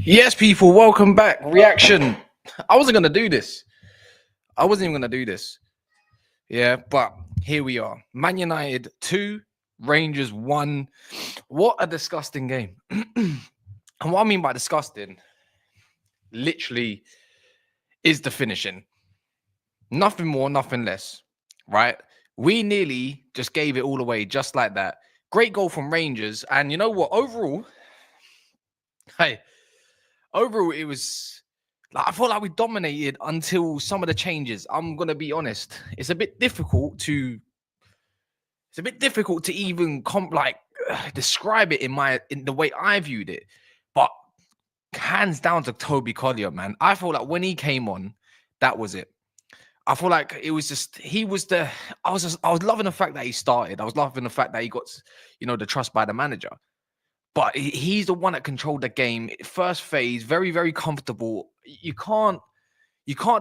Yes, people, welcome back. Reaction. I wasn't going to do this. I wasn't even going to do this. Yeah, but here we are. Man United 2, Rangers 1. What a disgusting game. And what I mean by disgusting, literally, is the finishing. Nothing more, nothing less, right? We nearly just gave it all away just like that. Great goal from Rangers. And you know what? Overall, it was like, I felt like we dominated until some of the changes. I'm gonna be honest. It's a bit difficult to even describe it in the way I viewed it. But hands down to Toby Collier, man. I feel like when he came on, that was it. I feel like it was just I was loving the fact that he started. I was loving the fact that he got the trust by the manager. But he's the one that controlled the game. First phase, very, very comfortable. You can't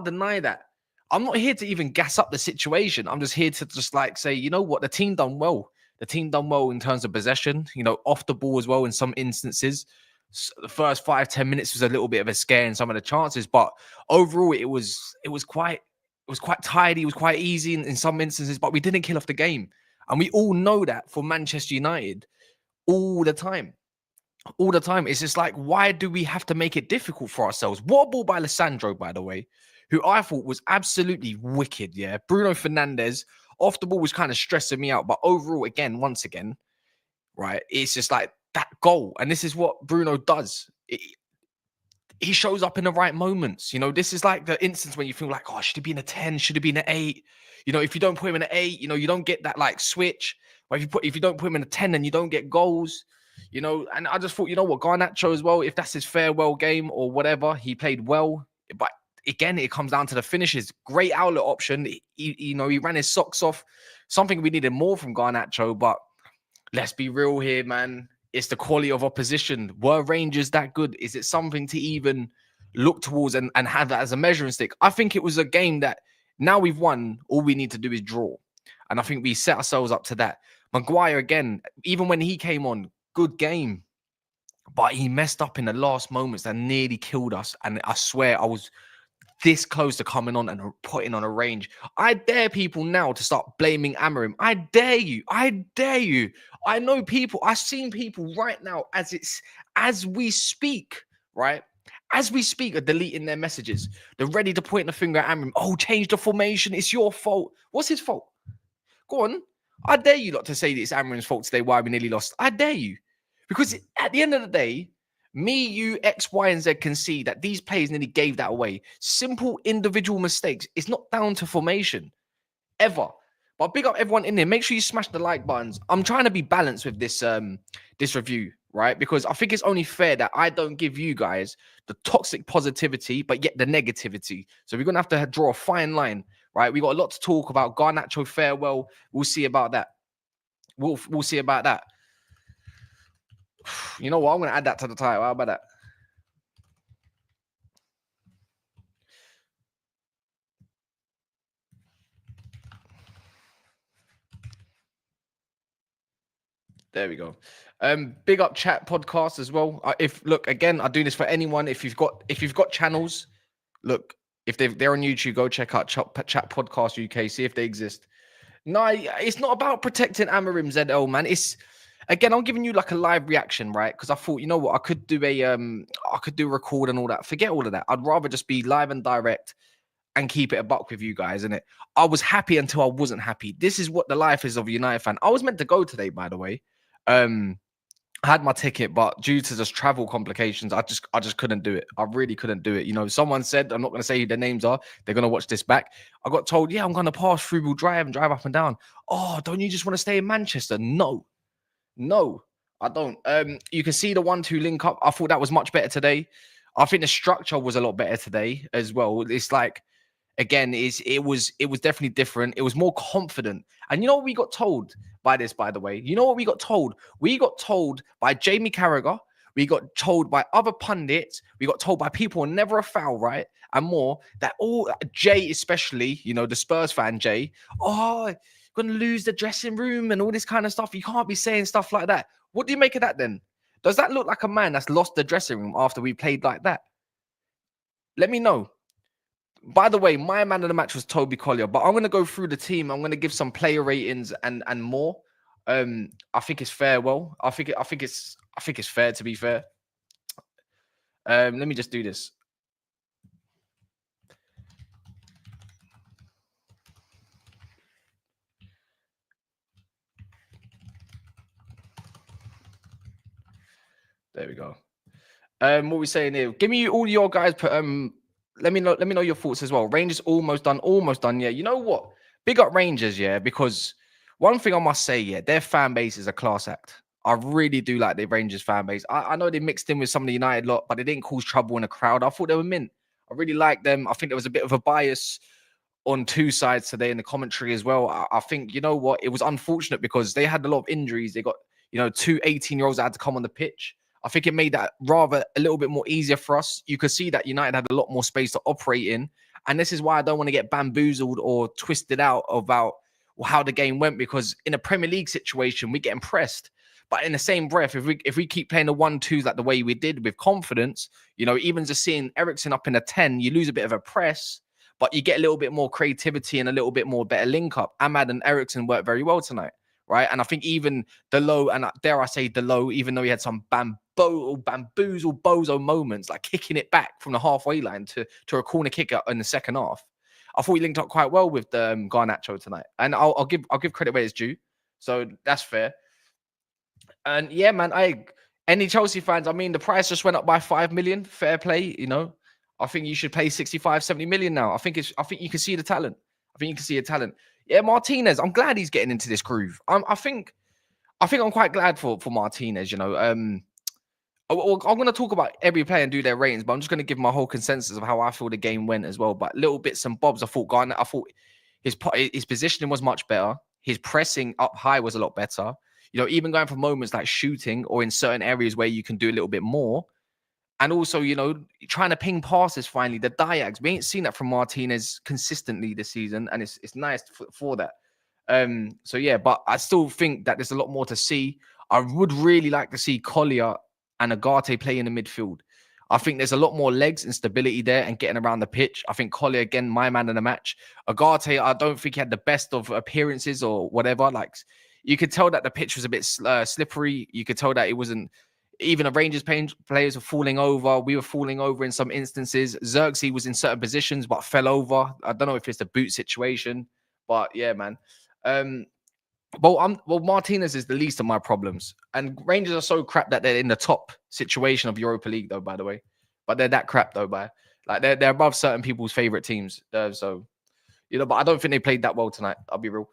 deny that. I'm not here to even gas up the situation. I'm just here to say, you know what, the team done well. The team done well in terms of possession, off the ball as well in some instances. The first 5-10 minutes was a little bit of a scare in some of the chances, but overall it was quite tidy, it was quite easy in some instances, but we didn't kill off the game. And we all know that for Manchester United all the time. All the time. It's just like, why do we have to make it difficult for ourselves? What a ball by Alessandro, by the way, who I thought was absolutely wicked. Yeah. Bruno Fernandes off the ball was kind of stressing me out. But overall, once again, right, it's just like that goal. And this is what Bruno does. He shows up in the right moments. This is like the instance when you feel like, oh, should it be in a 10? Should it be in an 8? If you don't put him in an 8, you don't get that like switch. Or if you don't put him in a 10, then you don't get goals. And I just thought, what, Garnacho as well, if that's his farewell game or whatever, he played well. But again, it comes down to the finishes. Great outlet option. He ran his socks off. Something we needed more from Garnacho, but let's be real here, man. It's the quality of opposition. Were Rangers that good? Is it something to even look towards and have that as a measuring stick? I think it was a game that now we've won, all we need to do is draw. And I think we set ourselves up to that. Maguire, again, even when he came on, good game, but he messed up in the last moments that nearly killed us. And I swear I was this close to coming on and putting on a range. I dare people now to start blaming AMORIM. I dare you. I dare you. I know people. I've seen people right now as we speak, right? As we speak, are deleting their messages. They're ready to point the finger at AMORIM. Oh, change the formation. It's your fault. What's his fault? Go on. I dare you lot to say that it's AMORIM's fault today why we nearly lost. I dare you. Because at the end of the day, me, you, X, Y, and Z can see that these players nearly gave that away. Simple individual mistakes. It's not down to formation. Ever. But big up everyone in there. Make sure you smash the like buttons. I'm trying to be balanced with this review, right? Because I think it's only fair that I don't give you guys the toxic positivity, but yet the negativity. So we're going to have to draw a fine line, right? We got a lot to talk about. Garnacho farewell. We'll see about that. We'll see about that. You know what? I'm going to add that to the title. How about that? There we go. Big up chat podcast as well. Look, again, I do this for anyone. If you've got channels, look, if they're on YouTube, go check out chat podcast UK, see if they exist. No, it's not about protecting AMORIM ZL, man. It's, again, I'm giving you like a live reaction, right? Because I thought, you know what, I could do a record and all that. Forget all of that. I'd rather just be live and direct and keep it a buck with you guys, innit? I was happy until I wasn't happy. This is what the life is of a United fan. I was meant to go today, by the way. I had my ticket, but due to just travel complications, I just couldn't do it. I really couldn't do it. Someone said, I'm not going to say who their names are. They're going to watch this back. I got told, yeah, I'm going to pass through drive and drive up and down. Oh, don't you just want to stay in Manchester? No, I don't. You can see the 1-2 link up. I thought that was much better today. I think the structure was a lot better today as well. It's like, again, it was definitely different. It was more confident. And you know what we got told by this, by the way? You know what we got told? We got told by Jamie Carragher. We got told by other pundits. We got told by people who never a foul, right? And more, that all, Jay especially, the Spurs fan, Jay, oh, you're going to lose the dressing room and all this kind of stuff. You can't be saying stuff like that. What do you make of that then? Does that look like a man that's lost the dressing room after we played like that? Let me know. By the way, my man of the match was Toby Collier, but I'm gonna go through the team. I'm gonna give some player ratings and more. I think it's fair. Well, I think it's fair, to be fair. Let me just do this. There we go. What we saying here? Give me all your guys. Let me know your thoughts as well. Rangers almost done. Yeah, you know what? Big up Rangers, yeah, because one thing I must say, yeah, their fan base is a class act. I really do like the Rangers fan base. I know they mixed in with some of the United lot, but they didn't cause trouble in the crowd. I thought they were mint. I really like them. I think there was a bit of a bias on two sides today in the commentary as well. I think, you know what, it was unfortunate because they had a lot of injuries. They got, two 18-year-olds that had to come on the pitch. I think it made that rather a little bit more easier for us. You could see that United had a lot more space to operate in. And this is why I don't want to get bamboozled or twisted out about how the game went, because in a Premier League situation, we get impressed. But in the same breath, if we keep playing the 1-2s like the way we did with confidence, even just seeing Eriksen up in a 10, you lose a bit of a press, but you get a little bit more creativity and a little bit more better link up. Ahmad and Eriksen worked very well tonight, right? And I think even Delo, and dare I say Delo, even though he had some bamboozle bozo moments, like kicking it back from the halfway line to a corner kick in the second half, I thought he linked up quite well with Garnacho tonight. And I'll give credit where it's due. So that's fair. And yeah, man, any Chelsea fans, I mean, the price just went up by 5 million. Fair play, I think you should pay 65, 70 million now. I think you can see the talent. Yeah, Martinez, I'm glad he's getting into this groove. I think I'm quite glad for Martinez, I'm going to talk about every player and do their ratings, but I'm just going to give my whole consensus of how I feel the game went as well. But little bits and bobs, I thought his positioning was much better. His pressing up high was a lot better. Even going for moments like shooting or in certain areas where you can do a little bit more. And also, trying to ping passes finally, the diags. We ain't seen that from Martinez consistently this season, and it's nice for that. So yeah, but I still think that there's a lot more to see. I would really like to see Collier and Agate play in the midfield. I think there's a lot more legs and stability there and getting around the pitch. I think Collier, again, my man in the match. Agate, I don't think he had the best of appearances or whatever. Like, you could tell that the pitch was a bit slippery. You could tell that it wasn't. Even the Rangers players were falling over. We were falling over in some instances. Xerxes was in certain positions but fell over. I don't know if it's the boot situation, but yeah, man. Well, Martinez is the least of my problems. And Rangers are so crap that they're in the top situation of Europa League, though, by the way. But they're that crap, though, they're above certain people's favorite teams. So, but I don't think they played that well tonight. I'll be real.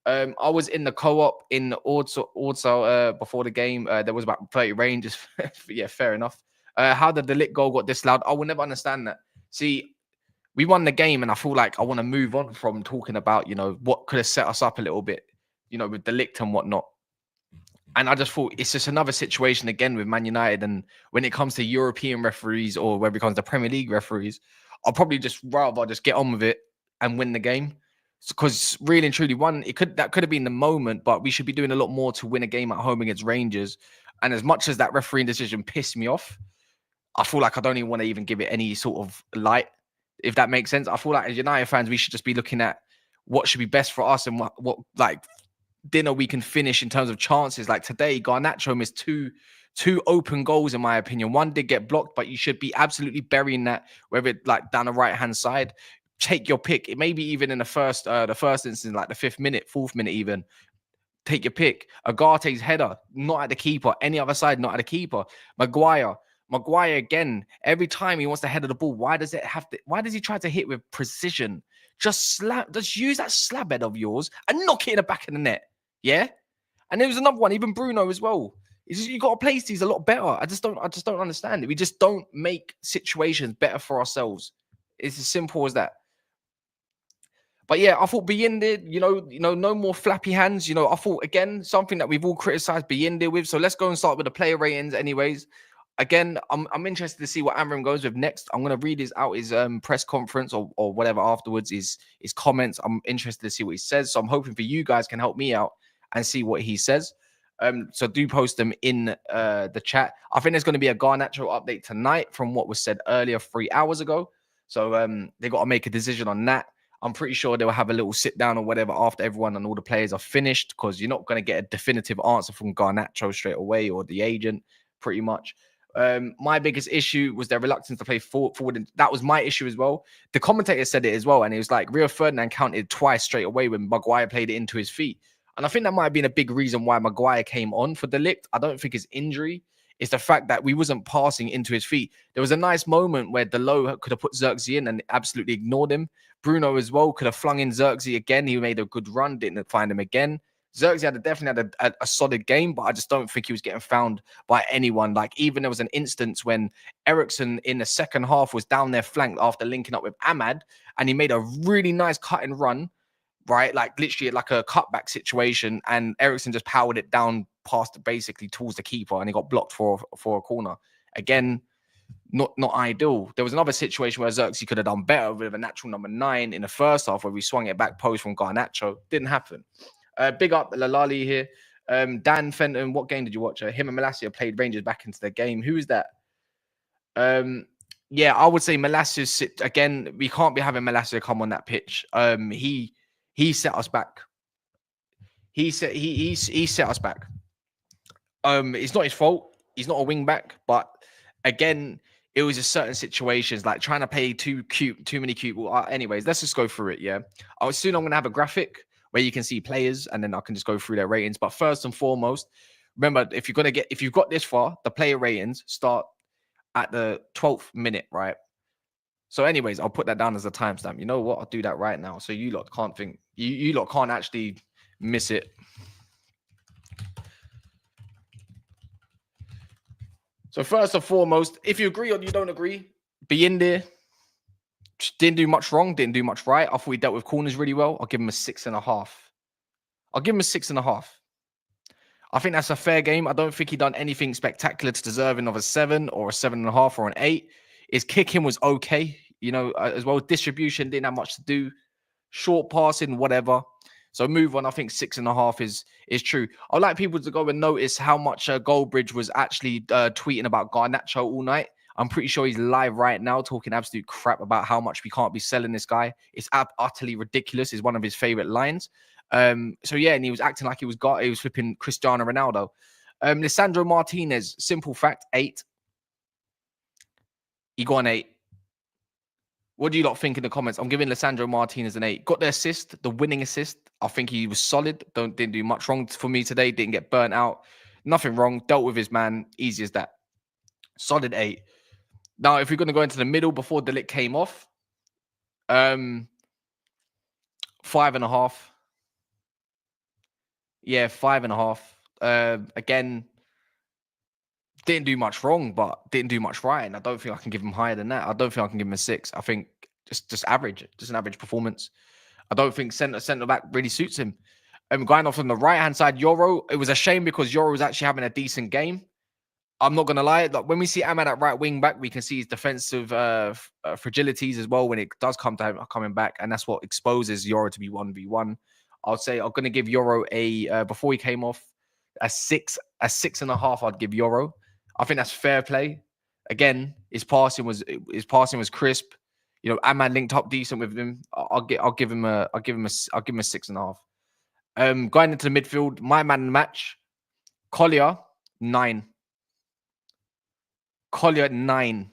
I was in the co-op in also before the game. There was about 30 Rangers. Yeah, fair enough. How did the lit goal got disallowed? I will never understand that. See, we won the game, and I feel like I want to move on from talking about, what could have set us up a little bit, with the licked and whatnot. And I just thought it's just another situation again with Man United. And when it comes to European referees or whether it comes to Premier League referees, I'll probably just rather just get on with it and win the game. Because really and truly, that could have been the moment, but we should be doing a lot more to win a game at home against Rangers. And as much as that refereeing decision pissed me off, I feel like I don't even want to even give it any sort of light, if that makes sense. I feel like as United fans, we should just be looking at what should be best for us and what like dinner we can finish in terms of chances. Like today, Garnacho missed two open goals, in my opinion. One did get blocked, but you should be absolutely burying that, whether it like down the right-hand side. Take your pick. It may be even in the first instance, like the 5th minute, 4th minute even. Take your pick. Agate's header, not at the keeper. Any other side, not at the keeper. Maguire again. Every time he wants to header the ball, why does he try to hit with precision? Just use that slab head of yours and knock it in the back of the net. Yeah. And there was another one, even Bruno as well. You got to place these a lot better. I just don't understand it. We just don't make situations better for ourselves. It's as simple as that. But yeah, I thought Beyinde, no more flappy hands. I thought, again, something that we've all criticized Beyinde with. So let's go and start with the player ratings anyways. Again, I'm interested to see what AMORIM goes with next. I'm going to read his press conference or whatever afterwards, his comments. I'm interested to see what he says. So I'm hoping for you guys can help me out and see what he says. So do post them in the chat. I think there's going to be a Garnacho update tonight from what was said earlier 3 hours ago. So they got to make a decision on that. I'm pretty sure they'll have a little sit down or whatever after everyone and all the players are finished, because you're not going to get a definitive answer from Garnacho straight away or the agent, pretty much. My biggest issue was their reluctance to play forward. And that was my issue as well. The commentator said it as well. And it was like Rio Ferdinand counted twice straight away when Maguire played it into his feet. And I think that might have been a big reason why Maguire came on for De Ligt. I don't think his injury is the fact that we wasn't passing into his feet. There was a nice moment where Delo could have put Xerxes in and absolutely ignored him. Bruno as well could have flung in Xerxes again. He made a good run, didn't find him again. Xerxes definitely had a solid game, but I just don't think he was getting found by anyone. Like, even there was an instance when Eriksen in the second half was down their flank after linking up with Ahmad, and he made a really nice cut and run, right? Like literally like a cutback situation, and Eriksen just powered it down past basically towards the keeper, and he got blocked for a corner. Again, not ideal. There was another situation where Xerxes could have done better with a natural number 9 in the first half, where we swung it back post from Garnacho. Didn't happen. Big up Lalali here. Dan Fenton, what game did you watch? Him and Malacia played Rangers back into the game. Who is that? Yeah, I would say Malacia. Again, we can't be having Malacia come on that pitch. He set us back. He set us back. It's not his fault. He's not a wing back, but again, it was just certain situations like trying to play too many cute. Well, anyways, let's just go through it. Yeah, soon I'm gonna have a graphic where you can see players, and then I can just go through their ratings. But first and foremost, remember, if you've got this far, the player ratings start at the 12th minute, right? So anyways, I'll put that down as a timestamp. You know what? I'll do that right now. So you lot can't think, you lot can't actually miss it. So first and foremost, if you agree or you don't agree, be in there. Didn't do much wrong, didn't do much right. I thought he dealt with corners really well. I'll give him a 6.5. I'll give him a 6.5. I think that's a fair game. I don't think he done anything spectacular to deserving of a 7 or a 7.5 or an 8. His kicking was okay, you know, as well. Distribution didn't have much to do. Short passing, whatever. So move on. I think 6.5 is true. I'd like people to go and notice how much Goldbridge was actually tweeting about Garnacho all night. I'm pretty sure he's live right now talking absolute crap about how much we can't be selling this guy. It's utterly ridiculous. Is one of his favorite lines. So yeah, and he was acting like he was flipping Cristiano Ronaldo. Lisandro Martinez, simple fact, 8. He got an 8. What do you lot think in the comments? I'm giving Lisandro Martinez an 8. Got the assist, the winning assist. I think he was solid. Didn't do much wrong for me today. Didn't get burnt out. Nothing wrong. Dealt with his man. Easy as that. Solid 8. Now, if we're going to go into the middle before De Ligt came off, 5.5. Yeah, 5.5. Again, didn't do much wrong, but didn't do much right. And I don't think I can give him higher than that. I don't think I can give him a 6. I think just average, just an average performance. I don't think centre back really suits him. Going off on the right hand side, Yoro. It was a shame because Yoro was actually having a decent game. I'm not gonna lie. Like, when we see Ahmad at right wing back, we can see his defensive fragilities as well when it does come to him coming back, and that's what exposes Yoro to be 1v1. I'll say I'm gonna give Yoro a before he came off a 6.5. I'd give Yoro. I think that's fair play. Again, his passing was crisp. You know, Ahmad linked up decent with him. I'll give him a 6.5. Going into the midfield, my man in the match, Collier, 9. Collier, 9.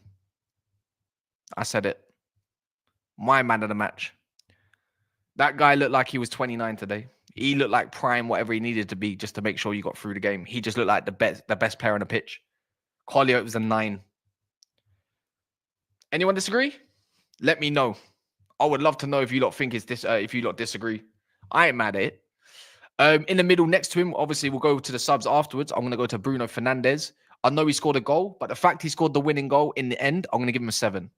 I said it. My man of the match. That guy looked like he was 29 today. He looked like prime, whatever he needed to be, just to make sure you got through the game. He just looked like the best player on the pitch. Collier, it was a 9. Anyone disagree? Let me know. I would love to know if you lot think it's this. If you lot disagree, I ain't mad at it. In the middle, next to him, obviously we'll go to the subs afterwards. I'm gonna go to Bruno Fernandes. I know he scored a goal, but the fact he scored the winning goal in the end, I'm gonna give him a 7.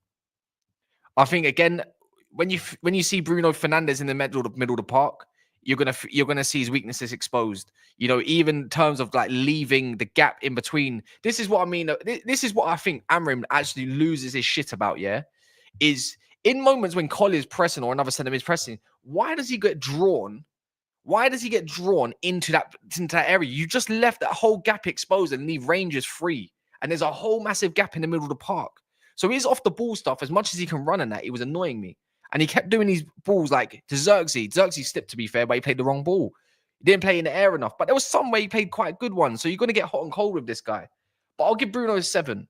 I think again, when you see Bruno Fernandes in the middle of the park, you're gonna see his weaknesses exposed. You know, even in terms of like leaving the gap in between. This is what I mean. This is what I think AMORIM actually loses his shit about. Yeah, is in moments when Collier's pressing or another centre is pressing. Why does he get drawn Why does he get drawn into that area? You just left that whole gap exposed and leave Rangers free. And there's a whole massive gap in the middle of the park. So his off the ball stuff, as much as he can run in that, it was annoying me. And he kept doing these balls like to Xerxes. Xerxes slipped, to be fair, but he played the wrong ball. He didn't play in the air enough. But there was some way he played quite a good one. So you're going to get hot and cold with this guy. But I'll give Bruno a 7.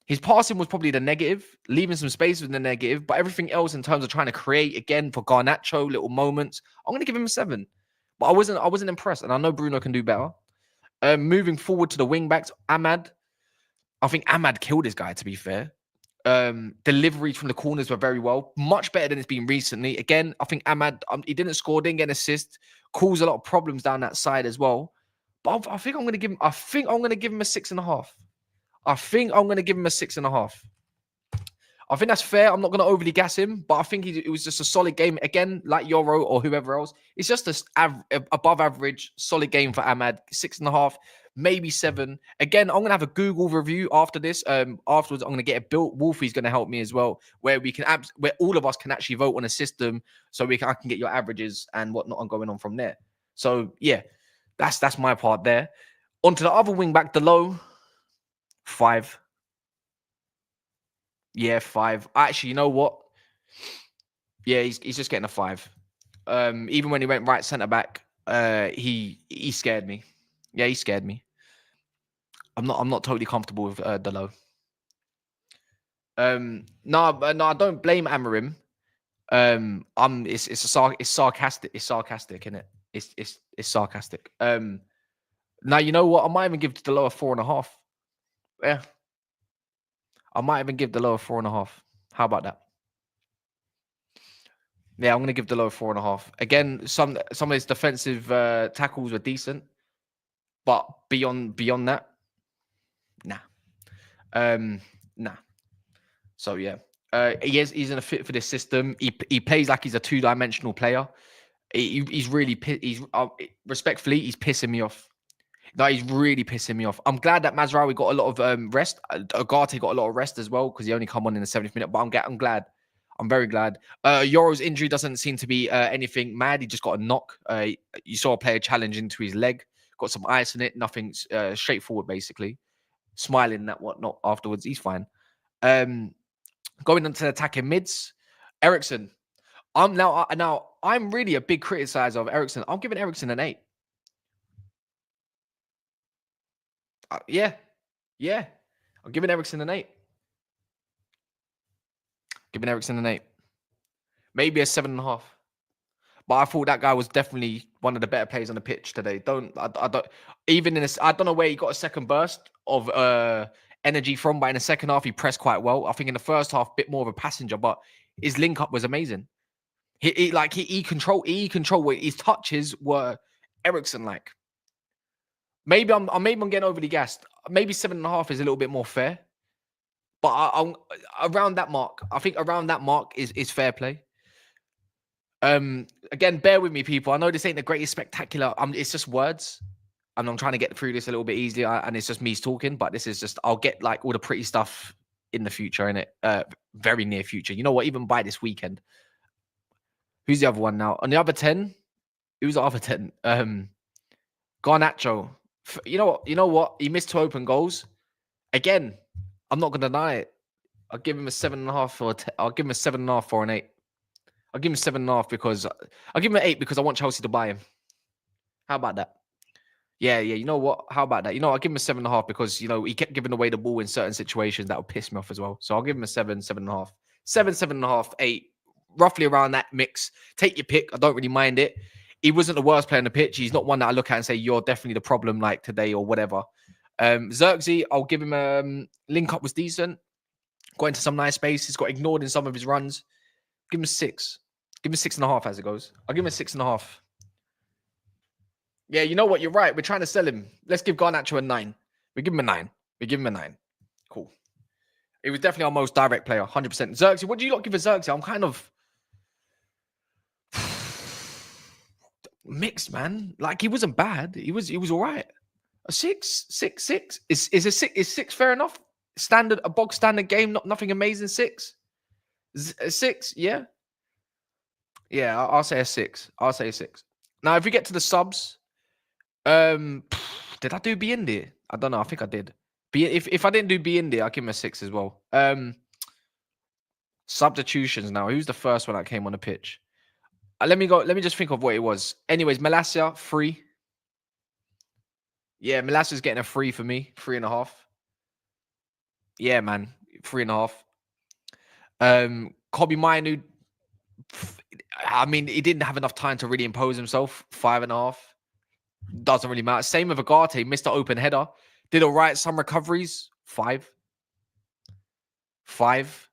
His passing was probably the negative, leaving some space was the negative, but everything else in terms of trying to create again for Garnacho, little moments, I'm going to give him a 7. But I wasn't impressed, and I know Bruno can do better. Moving forward to the wing backs, Ahmad. I think Ahmad killed this guy, to be fair. Deliveries from the corners were very well, much better than it's been recently. Again, I think Ahmad, he didn't score, didn't get an assist, caused a lot of problems down that side as well. But I think I'm going to give him. I think I'm going to give him a 6.5. I think I'm going to give him a 6.5. I think that's fair. I'm not going to overly gas him, but I think it was just a solid game. Again, like Yoro or whoever else, it's just a above average, solid game for Ahmad. 6.5, maybe 7. Again, I'm going to have a Google review after this. Afterwards, I'm going to get it built. Wolfie's going to help me as well, where we can where all of us can actually vote on a system, so I can get your averages and whatnot and going on from there. So yeah, that's my part there. On to the other wing back, Delo. 5. Yeah, 5. Actually, you know what? Yeah, he's just getting a 5. Even when he went right centre back, he scared me. Yeah, he scared me. I'm not totally comfortable with Delo. No, I don't blame Amorim. It's sarcastic. It's sarcastic, isn't it? It's sarcastic. Now you know what? I might even give Delo a 4.5. Yeah. I might even give Delo a 4.5. How about that? Yeah, I'm going to give Delo a 4.5. Again, some of his defensive tackles were decent, but beyond that, nah. Nah. So yeah, he's in a fit for this system. He plays like he's a 2-dimensional player. He's really respectfully, he's pissing me off. No, he's really pissing me off. I'm glad that Mazraoui got a lot of rest. Agate got a lot of rest as well because he only come on in the 70th minute. But I'm glad. I'm very glad. Yoro's injury doesn't seem to be anything mad. He just got a knock. You saw a player challenge into his leg. Got some ice in it. Nothing straightforward, basically. Smiling and that whatnot afterwards. He's fine. Going into the attacking mids, Eriksen. I'm really a big criticizer of Eriksen. I'm giving Eriksen an 8. Yeah. I'm giving Eriksen an 8. Giving Eriksen an 8. Maybe a 7.5. But I thought that guy was definitely one of the better players on the pitch today. I don't even in this. I don't know where he got a second burst of energy from, but in the second half he pressed quite well. I think in the first half, a bit more of a passenger, but his link up was amazing. He controlled where his touches were Eriksen like. Maybe I'm getting overly gassed. Maybe 7.5 is a little bit more fair. But I'm around that mark. I think around that mark is fair play. Again, bear with me, people. I know this ain't the greatest spectacular. It's just words, and I'm trying to get through this a little bit easier. And it's just me talking. But this is just I'll get like all the pretty stuff in the future, in it, very near future. You know what? Even by this weekend. Who's the other one now? On the other 10, who's the other 10? Garnacho. You know what? He missed 2 open goals. Again, I'm not gonna deny it. I'll give him a 7.5 I'll give him a 7.5 for an 8. I'll give him 7.5 because I'll give him an 8 because I want Chelsea to buy him. How about that? Yeah. You know what? How about that? I'll give him a 7.5 because he kept giving away the ball in certain situations that would piss me off as well. So I'll give him a 7.5. 7.5, 8, roughly around that mix. Take your pick. I don't really mind it. He wasn't the worst player on the pitch. He's not one that I look at and say you're definitely the problem like today or whatever. Xerxes, I'll give him link up was decent. Got into some nice spaces. Got ignored in some of his runs. Give him a 6. Give him a 6.5 as it goes. I'll give him a 6.5. Yeah, you know what? You're right. We're trying to sell him. Let's give Garnacho a 9. We give him a 9. Cool. It was definitely our most direct player, 100%. Xerxes, what do you not give a Xerxes? I'm kind of mixed, man. Like he wasn't bad. He was all right. A 6. Is 6 fair enough? A bog standard game, nothing amazing. 6. A 6, yeah. Yeah, I'll say a 6. Now, if we get to the subs, did I do B in there? I don't know. I think I did. If I didn't do B in there, I'll give him a 6 as well. Substitutions now. Who's the first one that came on the pitch? Let me go. Let me just think of what it was. Anyways, Malacia, 3. Yeah, Malacia's getting a 3 for me. 3.5. Yeah, man. 3.5. Kobe Mainu, I mean, he didn't have enough time to really impose himself. 5.5. Doesn't really matter. Same with Agate. Missed the open header. Did all right. Some recoveries. 5. 5.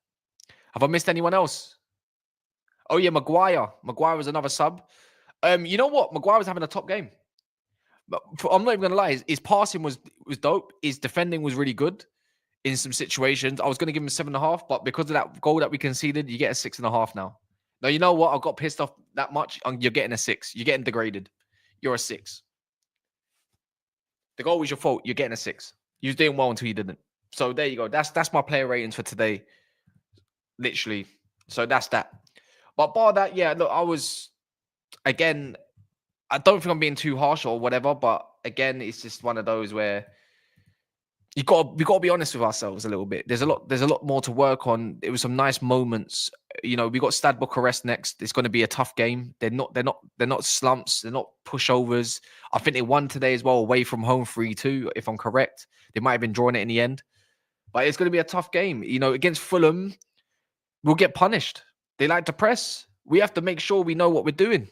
Have I missed anyone else? Oh, yeah, Maguire. Maguire was another sub. You know what? Maguire was having a top game. But I'm not even going to lie. His passing was dope. His defending was really good in some situations. I was going to give him 7.5, but because of that goal that we conceded, you get a 6.5 now. Now, you know what? I got pissed off that much. You're getting a 6. You're getting degraded. You're a 6. The goal was your fault. You're getting a 6. You was doing well until you didn't. So there you go. That's my player ratings for today. Literally. So that's that. But bar that, yeah, look, again, I don't think I'm being too harsh or whatever, but again, it's just one of those where we got to be honest with ourselves a little bit. There's a lot more to work on. It was some nice moments. You know, we got Stade Bucharest next. It's going to be a tough game. They're not slumps. They're not pushovers. I think they won today as well, away from home 3-2, if I'm correct. They might have been drawing it in the end. But it's going to be a tough game. You know, against Fulham, we'll get punished. They like to press. We have to make sure we know what we're doing.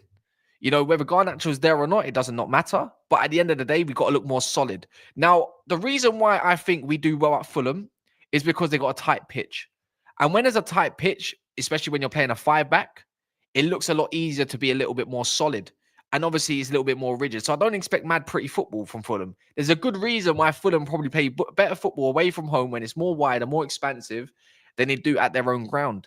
You know, whether Garnacho is there or not, it doesn't not matter. But at the end of the day, we've got to look more solid. Now, the reason why I think we do well at Fulham is because they got a tight pitch. And when there's a tight pitch, especially when you're playing a 5-back, it looks a lot easier to be a little bit more solid. And obviously, it's a little bit more rigid. So I don't expect mad pretty football from Fulham. There's a good reason why Fulham probably play better football away from home when it's more wide and more expansive than they do at their own ground.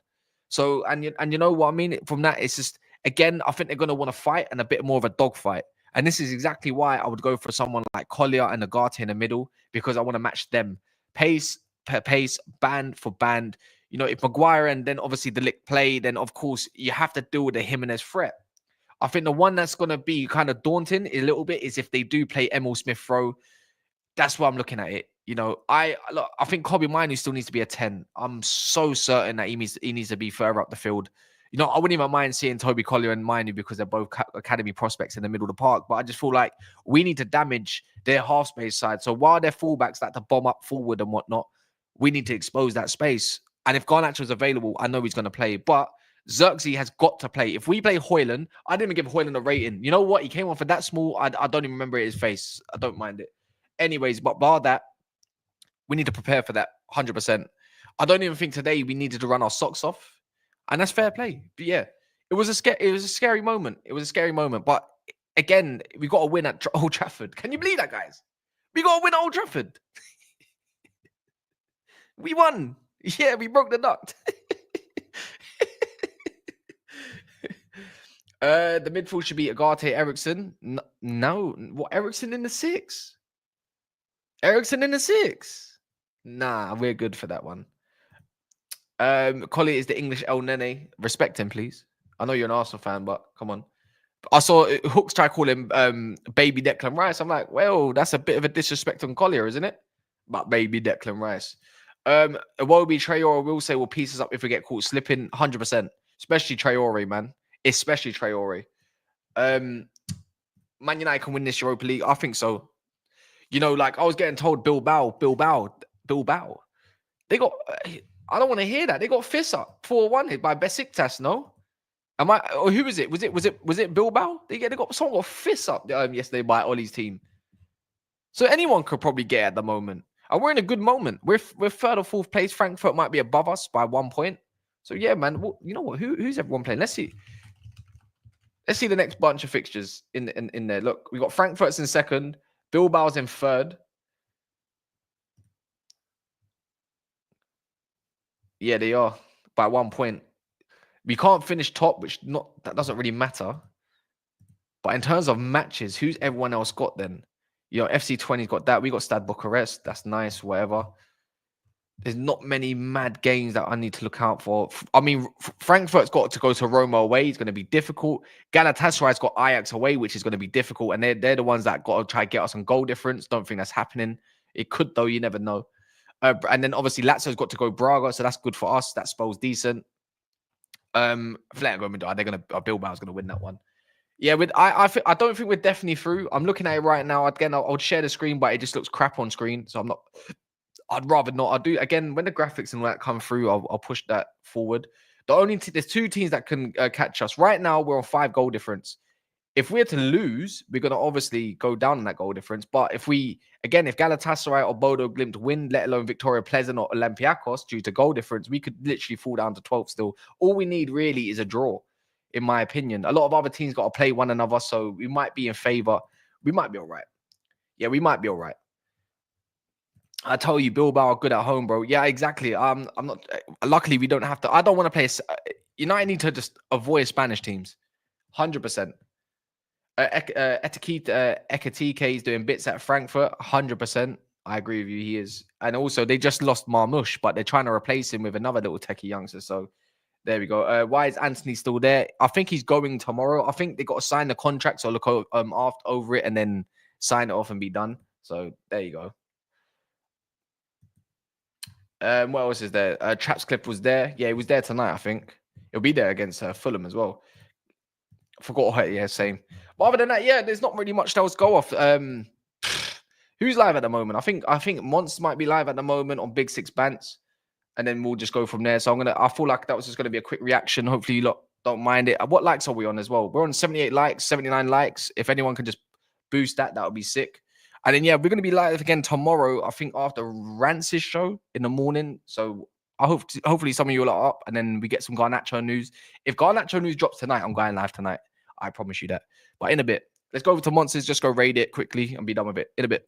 So, and you know what I mean? From that, it's just, again, I think they're going to want to fight and a bit more of a dogfight. And this is exactly why I would go for someone like Collier and Agate in the middle, because I want to match them. Pace per pace, band for band. You know, if Maguire and then obviously the Ligt play, then of course you have to deal with the Jimenez threat. I think the one that's going to be kind of daunting a little bit is if they do play Emil Smith-Rowe. That's why I'm looking at it. You know, I think Kobe Mainu still needs to be a 10. I'm so certain that he needs to be further up the field. You know, I wouldn't even mind seeing Toby Collier and Mainu because they're both academy prospects in the middle of the park. But I just feel like we need to damage their half space side. So while their fullbacks like to bomb up forward and whatnot, we need to expose that space. And if Garnacho is available, I know he's going to play. But Xerxes has got to play. If we play Højlund, I didn't even give Højlund a rating. You know what? He came on for that small. I don't even remember his face. I don't mind it. Anyways, but bar that, we need to prepare for that 100%. I don't even think today we needed to run our socks off. And that's fair play. But yeah, it was a scary moment. It was a scary moment. But again, we got to win at Old Trafford. Can you believe that, guys? We got to win at Old Trafford. We won. Yeah, we broke the nut. The midfield should be Agate, Eriksson. No, what, Eriksson in the 6? Eriksson in the 6? Nah, we're good for that one. Collie is the English El Nene. Respect him, please. I know you're an Arsenal fan, but come on. I saw Hooks try to call him baby Declan Rice. I'm like, well, that's a bit of a disrespect on Collier, isn't it? But baby Declan Rice. Iwobi Traore will say we'll piece us up if we get caught slipping. 100%. Especially Traore, man. Especially Traore. Man United can win this Europa League. I think so. You know, like I was getting told Bilbao. They got, I don't want to hear that. They got fists up 4-1 by Besiktas, no? Or who was it? Was it Bilbao? They got someone got fists up yesterday by Ollie's team. So anyone could probably get at the moment. And we're in a good moment. We're third or fourth place. Frankfurt might be above us by 1 point. So yeah, man. Well, you know what? Who's everyone playing? Let's see. Let's see the next bunch of fixtures in there. Look, we got Frankfurt's in second. Bilbao's in third. Yeah, they are by 1 point. We can't finish top, that doesn't really matter. But in terms of matches, who's everyone else got then? You know, FC20's got that. We got Stade Bucharest. That's nice, whatever. There's not many mad games that I need to look out for. I mean, Frankfurt's got to go to Roma away. It's going to be difficult. Galatasaray's got Ajax away, which is going to be difficult. And they're the ones that got to try to get us on goal difference. Don't think that's happening. It could, though. You never know. And then obviously Lazio's got to go Braga, so that's good for us. That spells decent. Atletico they're gonna Bilbao's gonna win that one. Yeah, I don't think we're definitely through. I'm looking at it right now. Again, I'll share the screen, but it just looks crap on screen, so I'm not. I'd rather not. I'll do again when the graphics and all that come through. I'll push that forward. There's two teams that can catch us right now. We're on 5 goal difference. If we're to lose, we're gonna obviously go down on that goal difference. But if Galatasaray or Bodo Glimt win, let alone Victoria Pleasant or Olympiacos due to goal difference, we could literally fall down to 12 still. All we need really is a draw, in my opinion. A lot of other teams got to play one another, so we might be in favor. We might be all right. Yeah, we might be all right. I tell you, Bilbao are good at home, bro. Yeah, exactly. I'm not. Luckily, we don't have to. I don't want to play. United need to just avoid Spanish teams. 100%. Ekatike is doing bits at Frankfurt. 100%. I agree with you. He is. And also, they just lost Marmoush, but they're trying to replace him with another little techie youngster. So there we go. Why is Anthony still there? I think he's going tomorrow. I think they got to sign the contract, so look over it and then sign it off and be done. So there you go. What else is there? Traps Clip was there. Yeah, he was there tonight, I think. He'll be there against Fulham as well. Forgot her. Yeah, same. But other than that, yeah, there's not really much else go off. Who's live at the moment? I think Mons might be live at the moment on Big Six Bants. And then we'll just go from there. So I feel like that was just gonna be a quick reaction. Hopefully you lot don't mind it. What likes are we on as well? We're on 78 likes, 79 likes. If anyone can just boost that would be sick. And then, yeah, we're going to be live again tomorrow, I think, after Rance's show in the morning. So I hope hopefully some of you are up and then we get some Garnacho news. If Garnacho news drops tonight, I'm going live tonight. I promise you that. But in a bit, let's go over to Monsters, just go raid it quickly and be done with it in a bit.